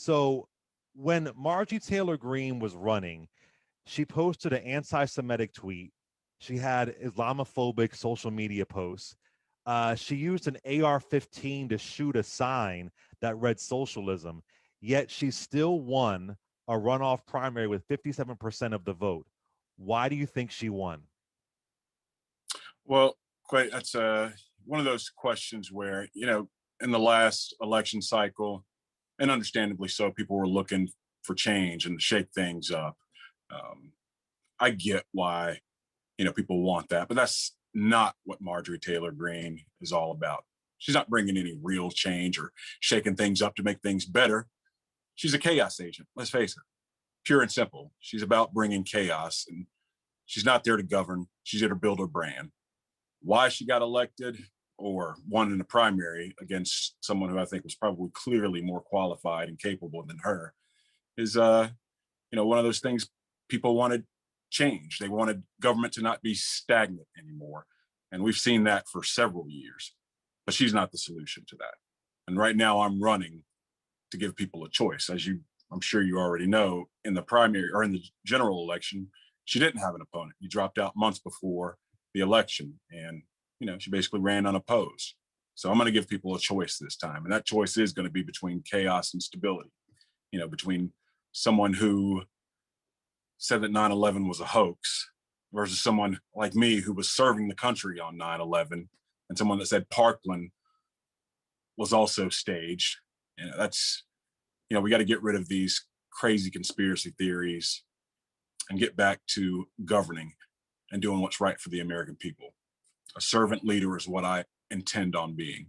So when Margie Taylor Greene was running, she posted an anti-Semitic tweet. She had Islamophobic social media posts. She used an AR-15 to shoot a sign that read socialism, yet she still won a runoff primary with 57% of the vote. Why do you think she won? Well, quite that's one of those questions where, in the last election cycle, and understandably so, people were looking for change and to shake things up. Um, I get why, people want that, but that's not what Marjorie Taylor Greene is all about. She's not bringing any real change or shaking things up to make things better. She's a chaos agent, let's face it, pure and simple. She's about bringing chaos, and she's not there to govern. She's there to build her brand. Why she got elected or won in the primary against someone who I think was probably clearly more qualified and capable than her is one of those things. People wanted change. They wanted government to not be stagnant anymore. And we've seen that for several years. But she's not the solution to that. And right now I'm running to give people a choice. I'm sure you already know, in the primary or in the general election, she didn't have an opponent. He dropped out months before the election, and she basically ran unopposed. So I'm going to give people a choice this time, and that choice is going to be between chaos and stability. Between someone who said that 9/11 was a hoax versus someone like me who was serving the country on 9/11, and someone that said Parkland was also staged. That's we got to get rid of these crazy conspiracy theories and get back to governing and doing what's right for the American people. A servant leader is what I intend on being.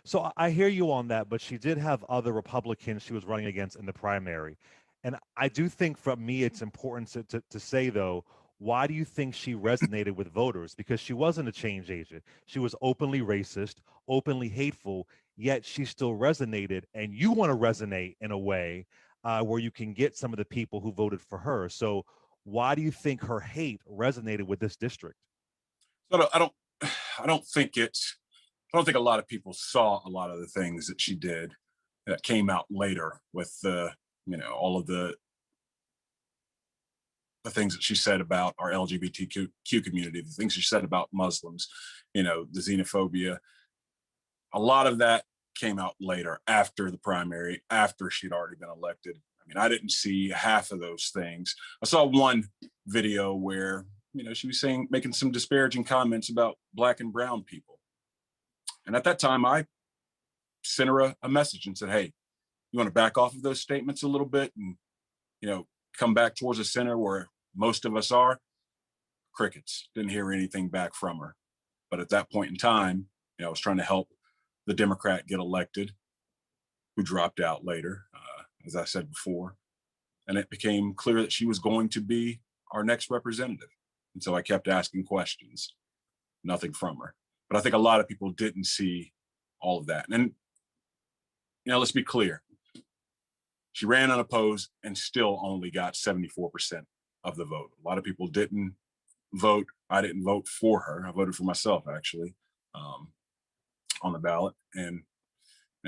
So I hear you on that, but she did have other Republicans she was running against in the primary. And I do think for me, it's important to say, though, why do you think she resonated with voters? Because she wasn't a change agent. She was openly racist, openly hateful, yet she still resonated. And you want to resonate in a way where you can get some of the people who voted for her. So why do you think her hate resonated with this district? So I don't think it's I don't think a lot of people saw a lot of the things that she did that came out later with all of the things that she said about our LGBTQ community, the things she said about Muslims, the xenophobia. A lot of that came out later, after the primary, after she'd already been elected. I mean, I didn't see half of those things. I saw one video where, she was making some disparaging comments about Black and brown people. And at that time, I sent her a message and said, hey, you want to back off of those statements a little bit and, come back towards the center where most of us are? Crickets. Didn't hear anything back from her. But at that point in time, I was trying to help the Democrat get elected, who dropped out later, as I said before. And it became clear that she was going to be our next representative. And so I kept asking questions, nothing from her. But I think a lot of people didn't see all of that. And, let's be clear. She ran unopposed and still only got 74% of the vote. A lot of people didn't vote. I didn't vote for her. I voted for myself, actually, on the ballot. And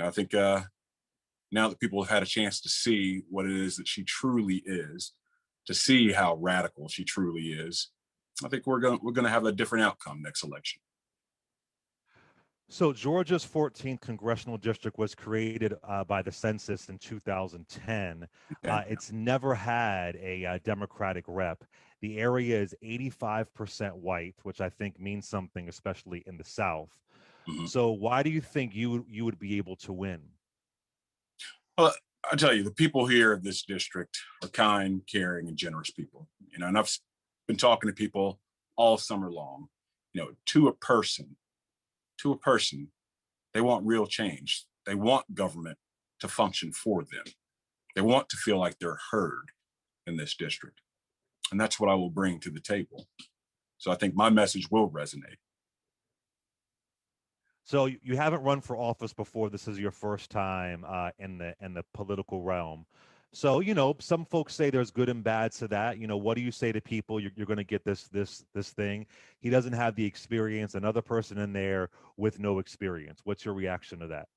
I think now that people have had a chance to see what it is that she truly is, to see how radical she truly is, I think we're going to have a different outcome next election. So Georgia's 14th congressional district was created by the census in 2010. Okay. It's never had a Democratic rep. The area is 85% white, which I think means something, especially in the South. Mhm. So why do you think you would be able to win? Well, I tell you, the people here of this district are kind, caring, and generous people. And I've been talking to people all summer long. To a person, they want real change. They want government to function for them. They want to feel like they're heard in this district. And that's what I will bring to the table. So I think my message will resonate. So you haven't run for office before. This is your first time in the political realm. So some folks say there's good and bad to that. What do you say to people? You're going to get this thing. He doesn't have the experience. Another person in there with no experience. What's your reaction to that?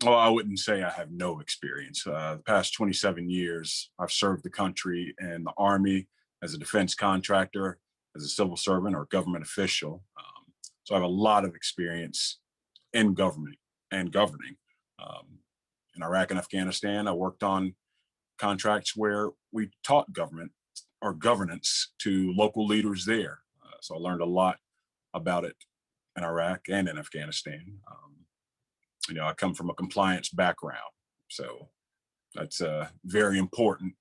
Well, I wouldn't say I have no experience. The past 27 years, I've served the country in the Army as a defense contractor, as a civil servant or government official. So I have a lot of experience in government and governing. Um, in Iraq and Afghanistan, I worked on contracts where we taught government or governance to local leaders there. So I learned a lot about it in Iraq and in Afghanistan. I come from a compliance background, so that's very important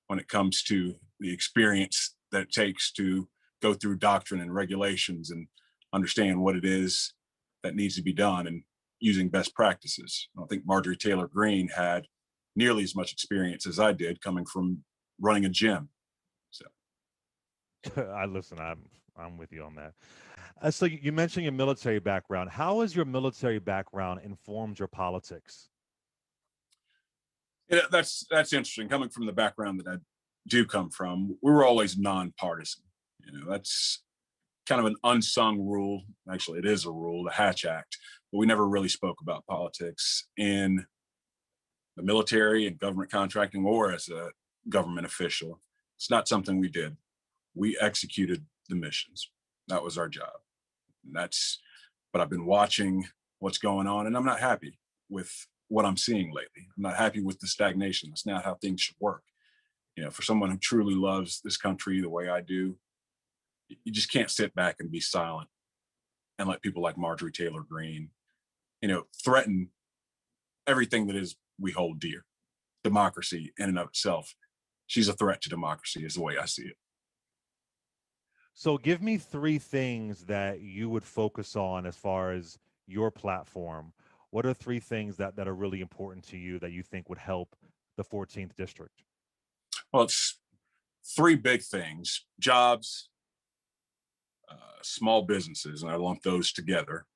when it comes to the experience that it takes to go through doctrine and regulations and understand what it is that needs to be done and using best practices. I think Marjorie Taylor Greene had nearly as much experience as I did coming from running a gym. So I listen. I'm with you on that. So you mentioned your military background. How has your military background informed your politics? yeah, that's interesting. Coming from the background that I do come from, we were always nonpartisan. That's kind of an unsung rule. Actually, it is a rule, the Hatch Act, but we never really spoke about politics in the military and government contracting or as a government official. It's not something we did. We executed the missions. That was our job. And but I've been watching what's going on and I'm not happy with what I'm seeing lately. I'm not happy with the stagnation. That's not how things should work. For someone who truly loves this country the way I do, you just can't sit back and be silent and let people like Marjorie Taylor Greene, threaten everything that is we hold dear. Democracy in and of itself. She's a threat to democracy is the way I see it. So give me three things that you would focus on as far as your platform. What are three things that are really important to you that you think would help the 14th district? Well, it's three big things: jobs, small businesses, and I lump those together.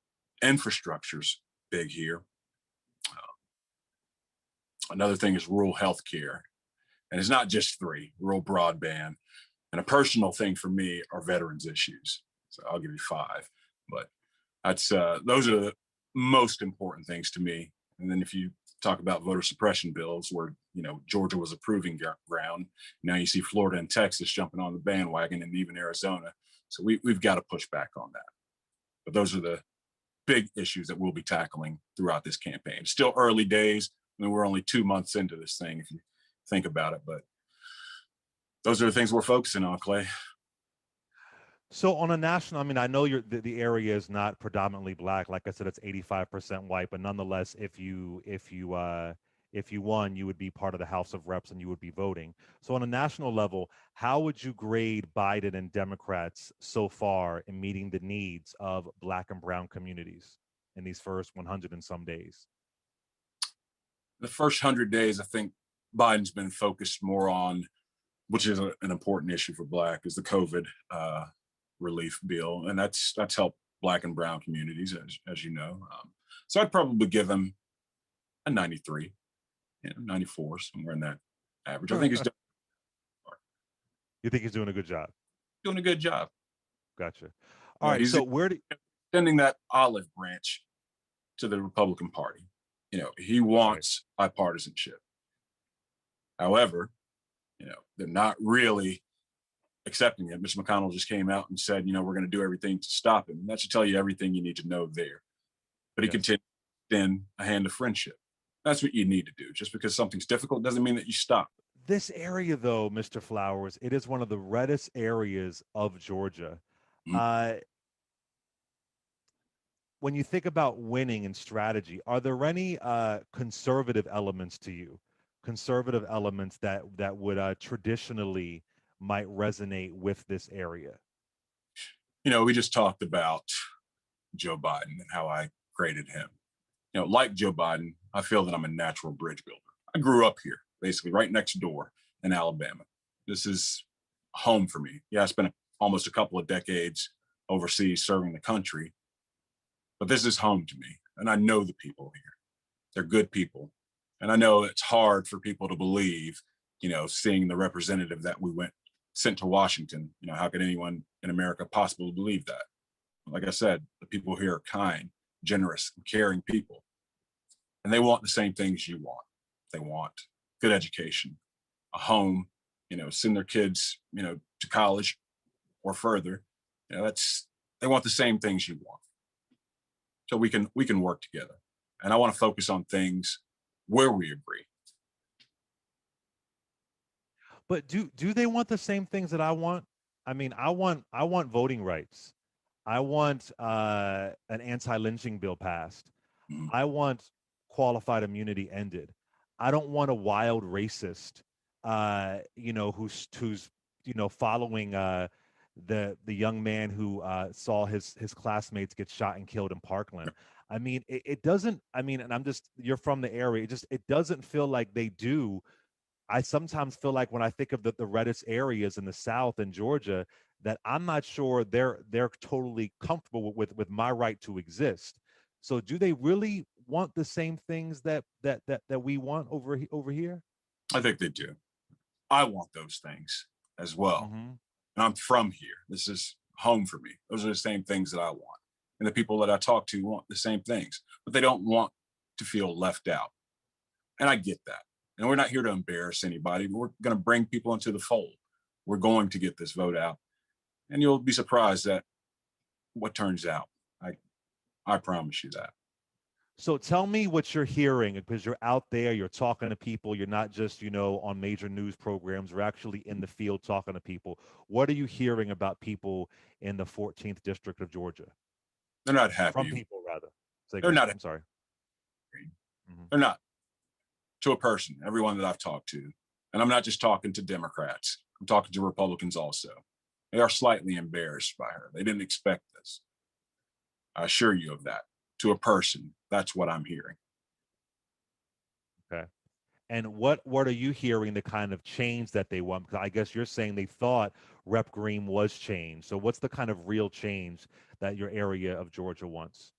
Infrastructure's big here. Another thing is rural health care. And it's not just three: rural broadband. And a personal thing for me are veterans issues. So I'll give you five. But that's those are the most important things to me. And then if you talk about voter suppression bills, where Georgia was a proving ground, now you see Florida and Texas jumping on the bandwagon, and even Arizona. So we've got to push back on that. But those are the big issues that we'll be tackling throughout this campaign. Still early days. I mean, we're only 2 months into this thing, if you think about it. But those are the things we're focusing on, Clay. So on a national, I mean, I know the area is not predominantly black. Like I said, it's 85% white, but nonetheless, if you won, you would be part of the House of Reps and you would be voting. So on a national level, how would you grade Biden and Democrats so far in meeting the needs of black and brown communities in these first 100 and some days? The first 100 days, I think Biden's been focused more on, which is an important issue for black, is the COVID relief bill, and that's helped black and brown communities, as you know. So I'd probably give him a 93, 94, somewhere in that average. I think he's You think he's doing a good job? doing a good job. Gotcha. All right. He's So where do extending that olive branch to the Republican Party. He wants bipartisanship. However, they're not really accepting it. Mitch McConnell just came out and said, we're going to do everything to stop him. And that should tell you everything you need to know there. But he continued to extend a hand of friendship. That's what you need to do. Just because something's difficult doesn't mean that you stop. this area, though, Mr. Flowers, it is one of the reddest areas of Georgia. Mhm. Uh, when you think about winning and strategy, are there any conservative elements to you? Conservative elements that would traditionally might resonate with this area? We just talked about Joe Biden and how I graded him. Like Joe Biden, I feel that I'm a natural bridge builder. I grew up here, basically right next door in Alabama. This is home for me. Yeah, I spent almost a couple of decades overseas serving the country, but this is home to me. And I know the people here. They're good people. And I know it's hard for people to believe, seeing the representative that we sent to Washington. How could anyone in America possibly believe that? Like I said, the people here are kind, generous, caring people. and they want the same things you want. They want good education, a home, send their kids, to college or further. That's they want the same things you want. So we can work together. And I want to focus on things where we agree. But do they want the same things that I want? I mean, I want voting rights. I want an anti-lynching bill passed. Mhm. I want qualified immunity ended. I don't want a wild racist, who's following the young man who saw his classmates get shot and killed in Parkland. I mean, it doesn't. I mean, and you're from the area. It doesn't feel like they do. I sometimes feel like when I think of the reddest areas in the South and Georgia, that I'm not sure they're totally comfortable with my right to exist. So do they really want the same things that we want over here? I think they do. I want those things as well. Hmm. And I'm from here. This is home for me. Those are the same things that I want. And the people that I talk to want the same things, but they don't want to feel left out. And I get that. And we're not here to embarrass anybody. We're going to bring people into the fold. We're going to get this vote out. And you'll be surprised at what turns out. I, I promise you that. So tell me what you're hearing because you're out there, you're talking to people, you're not just, on major news programs, you're actually in the field talking to people. What are you hearing about people in the 14th district of Georgia? They're not From happy. people rather. Say They're again. not I'm sorry. happy. Hmm. They're not, to a person, everyone that I've talked to. And I'm not just talking to Democrats, I'm talking to Republicans also. They are slightly embarrassed by her. They didn't expect this. I assure you of that. To a person, that's what I'm hearing. Okay. And what are you hearing the kind of change that they want? Because I guess you're saying they thought Rep Green was changed. So what's the kind of real change that your area of Georgia wants?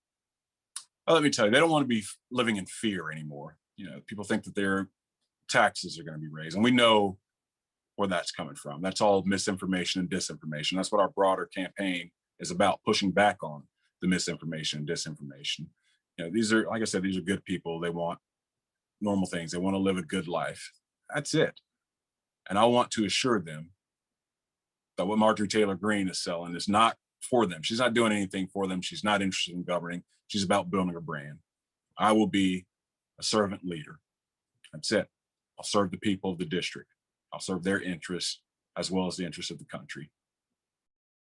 Well, let me tell you, they don't want to be living in fear anymore. People think that their taxes are going to be raised, and we know where that's coming from. That's all misinformation and disinformation. That's what our broader campaign is about, pushing back on the misinformation and disinformation. These are, like I said, these are good people. They want normal things. They want to live a good life. That's it. And I want to assure them that what Marjorie Taylor Greene is selling is not for them. She's not doing anything for them. She's not interested in governing. She's about building a brand. I will be a servant leader. That's it. I'll serve the people of the district. I'll serve their interests as well as the interests of the country.